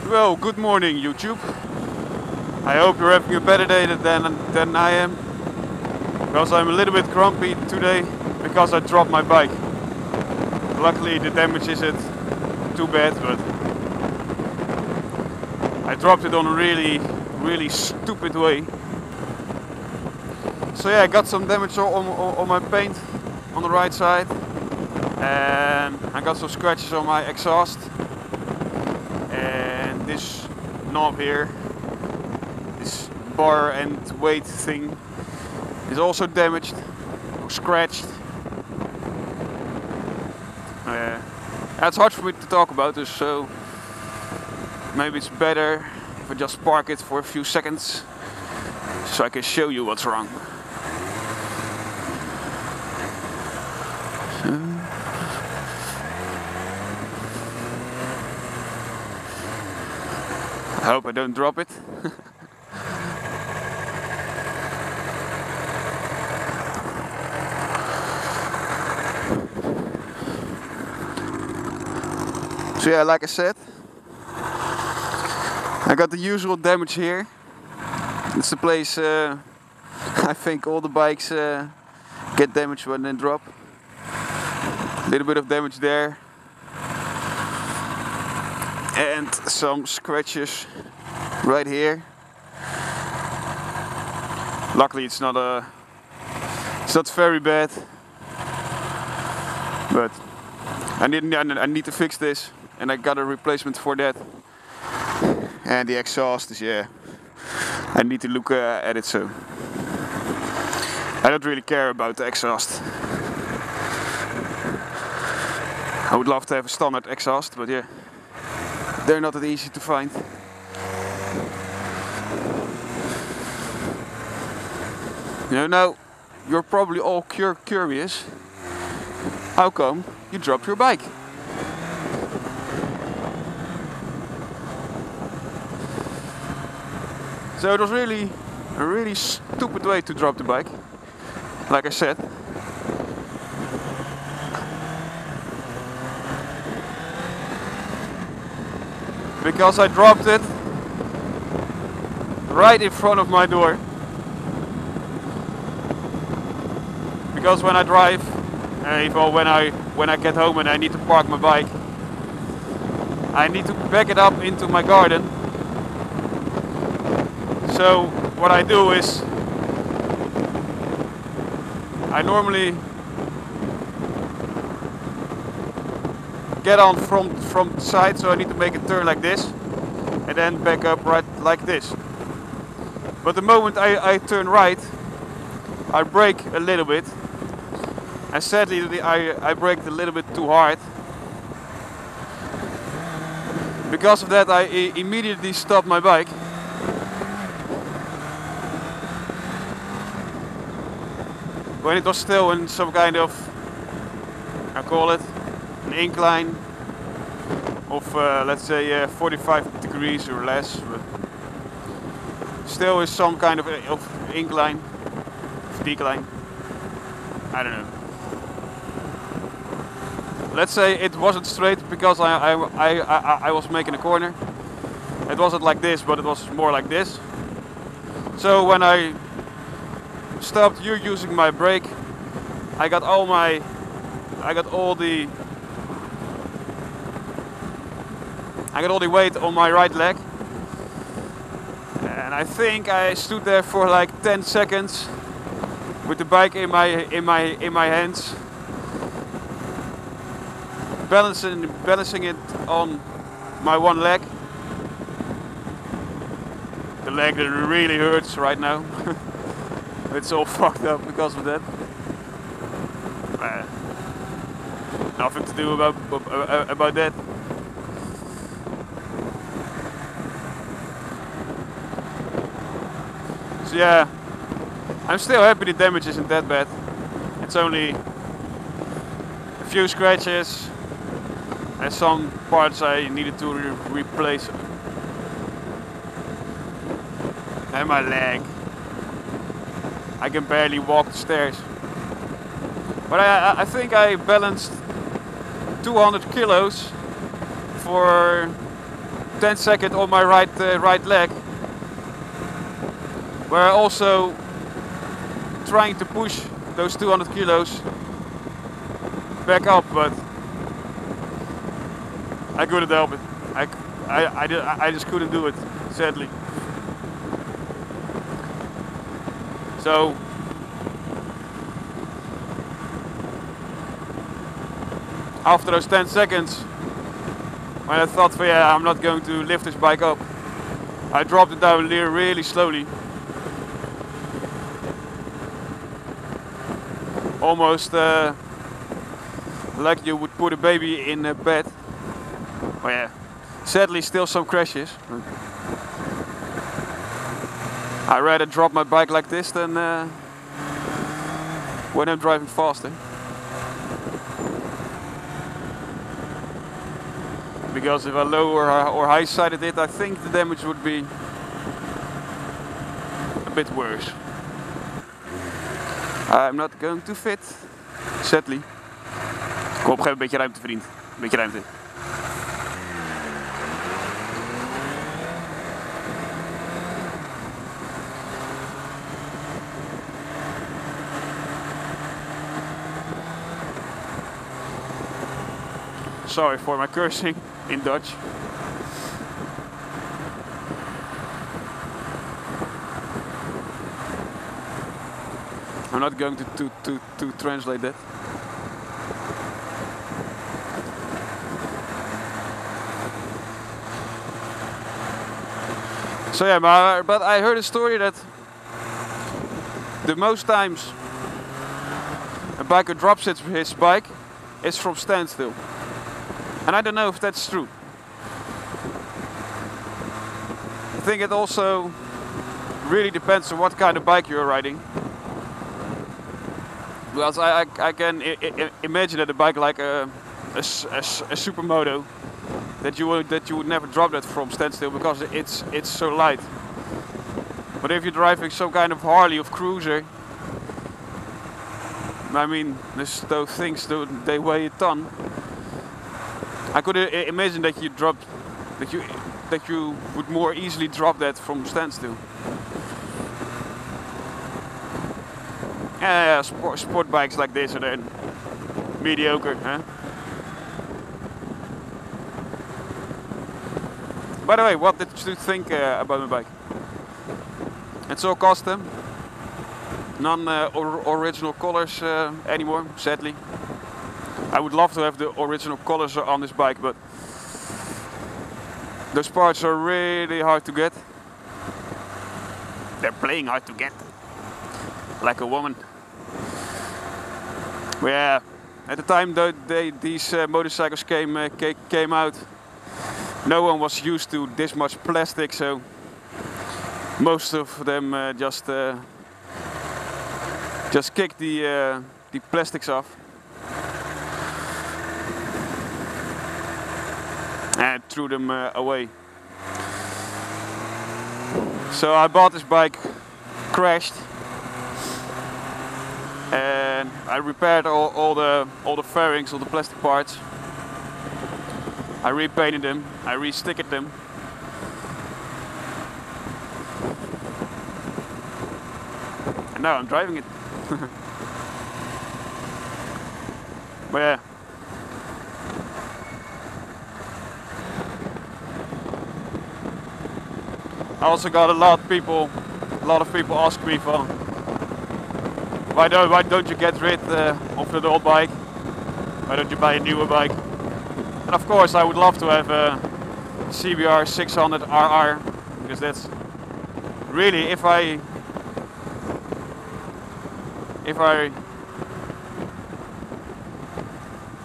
Well, good morning YouTube. I hope you're having a better day than I am. Because I'm a little bit grumpy today because I dropped my bike. Luckily the damage isn't too bad, but I dropped it on a really stupid way. So yeah, I got some damage on my paint on the right side. And I got some scratches on my exhaust. And this knob here, this bar and weight thing, is also damaged or scratched. It's hard for me to talk about this, so maybe it's better if I just park it for a few seconds so I can show you what's wrong. I hope I don't drop it. So yeah, like I said, I got the usual damage here. It's the place I think all the bikes get damaged when they drop. A little bit of damage there. And some scratches right here. Luckily it's not very bad, but I need to fix this, and I got a replacement for that. And the exhaust is, yeah, I need to look at it, so I don't really care about the exhaust. I would love to have a standard exhaust, but yeah, they're not that easy to find. Now, you're probably all curious. How come you dropped your bike? So it was really a really stupid way to drop the bike, like I said. Because I dropped it right in front of my door. Because when I drive, when I get home and I need to park my bike, I need to back it up into my garden. So what I do is, I normally get on from the side, so I need to make a turn like this and then back up right like this. But the moment I turn right, I brake a little bit, and sadly I braked a little bit too hard. Because of that, I immediately stopped my bike. When it was still in some kind of, I call it an incline of let's say 45 degrees or less, but still is some kind of incline, of decline. I don't know. Let's say it wasn't straight because I was making a corner. It wasn't like this, but it was more like this. So when I stopped using my brake, I got all the weight on my right leg, and I think I stood there for like 10 seconds with the bike in my hands, balancing it on my one leg. The leg that really hurts right now. It's all fucked up because of that. Nothing to do about that. So yeah, I'm still happy the damage isn't that bad. It's only a few scratches and some parts I needed to replace. And my leg. I can barely walk the stairs. But I think I balanced 200 kilos for 10-second on my right leg, where also trying to push those 200 kilos back up, but I couldn't help it. I just couldn't do it, sadly. So after those 10 seconds, when I thought, yeah, I'm not going to lift this bike up, I dropped it down really slowly. Almost like you would put a baby in a bed. Oh yeah, sadly still some crashes. I'd rather drop my bike like this than when I'm driving faster. Because if I lower or high-sided it, I think the damage would be a bit worse. I'm not going to fit, sadly. Kom op, geef een beetje ruimte, vriend. Een beetje ruimte. Sorry for my cursing in Dutch. I'm not going to translate that. So yeah, but I heard a story that the most times a biker drops his bike is from standstill. And I don't know if that's true. I think it also really depends on what kind of bike you're riding. Because I can imagine that a bike like a supermoto, that you would never drop that from standstill because it's so light. But if you're driving some kind of Harley or cruiser, I mean, those things they weigh a ton. I could imagine that you would more easily drop that from standstill. Yeah, sport bikes like this are then mediocre, huh? By the way, what did you think about my bike? It's all custom, non-original colors anymore, sadly. I would love to have the original colors on this bike, but those parts are really hard to get. They're playing hard to get, like a woman. But yeah, at the time these motorcycles came out, no one was used to this much plastic, so most of them just kicked the plastics off and threw them away. So I bought this bike, crashed, and I repaired all the fairings, all the plastic parts. I repainted them, I re-stickered them. And now I'm driving it. But yeah. I also got a lot of people ask me for why don't you get rid of the old bike? Why don't you buy a newer bike? And of course I would love to have a CBR 600 RR, because that's really,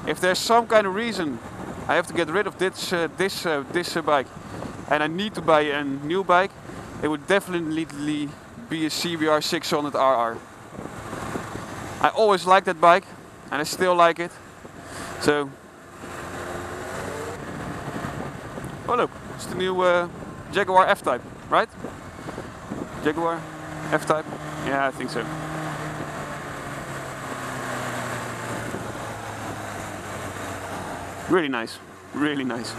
if there's some kind of reason I have to get rid of this bike and I need to buy a new bike, it would definitely be a CBR 600 RR. I always liked that bike and I still like it. So, oh look, it's the new Jaguar F-Type, right? Jaguar F-Type? Yeah, I think so. Really nice, really nice.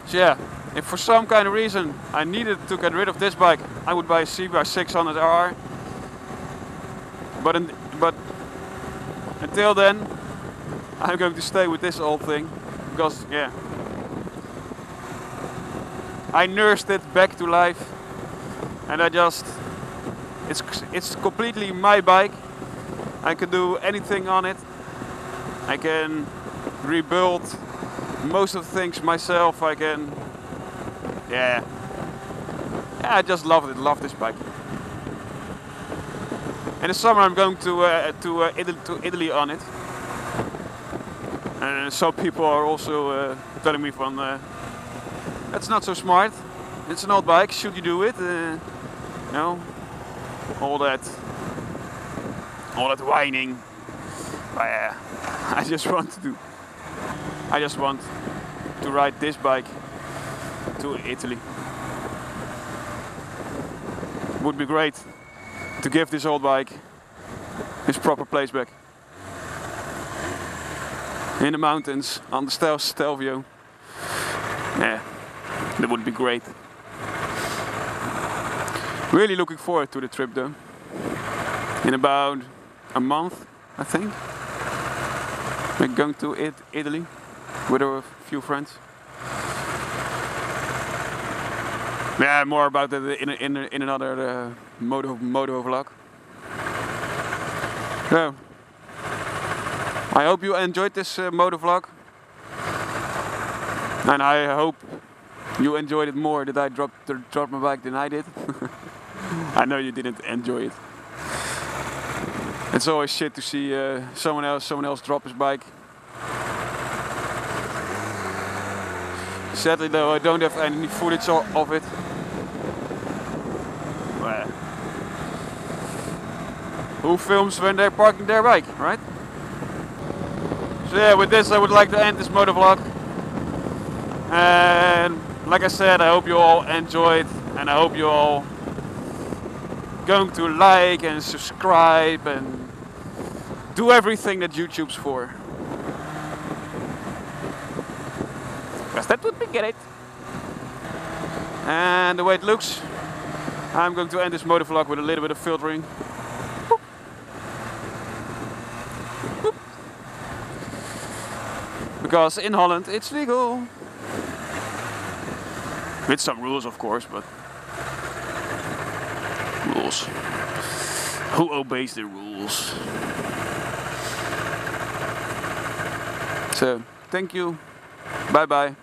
So yeah, if for some kind of reason I needed to get rid of this bike, I would buy a CBR 600R. But until then, I'm going to stay with this old thing because yeah, I nursed it back to life, and it's completely my bike. I can do anything on it. I can rebuild most of the things myself. I can, yeah, I just love it. Love this bike. In the summer, I'm going to Italy on it. And some people are also telling me from, that's not so smart. It's an old bike. Should you do it? You know, all that whining. But yeah, I just want to ride this bike to Italy. Would be great to give this old bike its proper place back. In the mountains, on the Stelvio. Yeah, that would be great. Really looking forward to the trip though. In about a month, I think. We're going to Italy with a few friends. Yeah, more about that in another moto vlog. So, I hope you enjoyed this moto vlog, and I hope you enjoyed it more that I dropped my bike than I did. I know you didn't enjoy it. It's always shit to see someone else drop his bike. Sadly though, I don't have any footage of it. Well, who films when they're parking their bike, right? So yeah, with this I would like to end this moto vlog. And like I said, I hope you all enjoyed, and I hope you all going to like and subscribe and do everything that YouTube's for. Because that would be great. And the way it looks, I'm going to end this moto vlog with a little bit of filtering. Boop. Boop. Because in Holland it's legal. With some rules of course, but rules. Who obeys the rules? So, thank you, bye bye,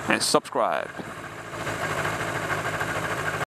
and subscribe.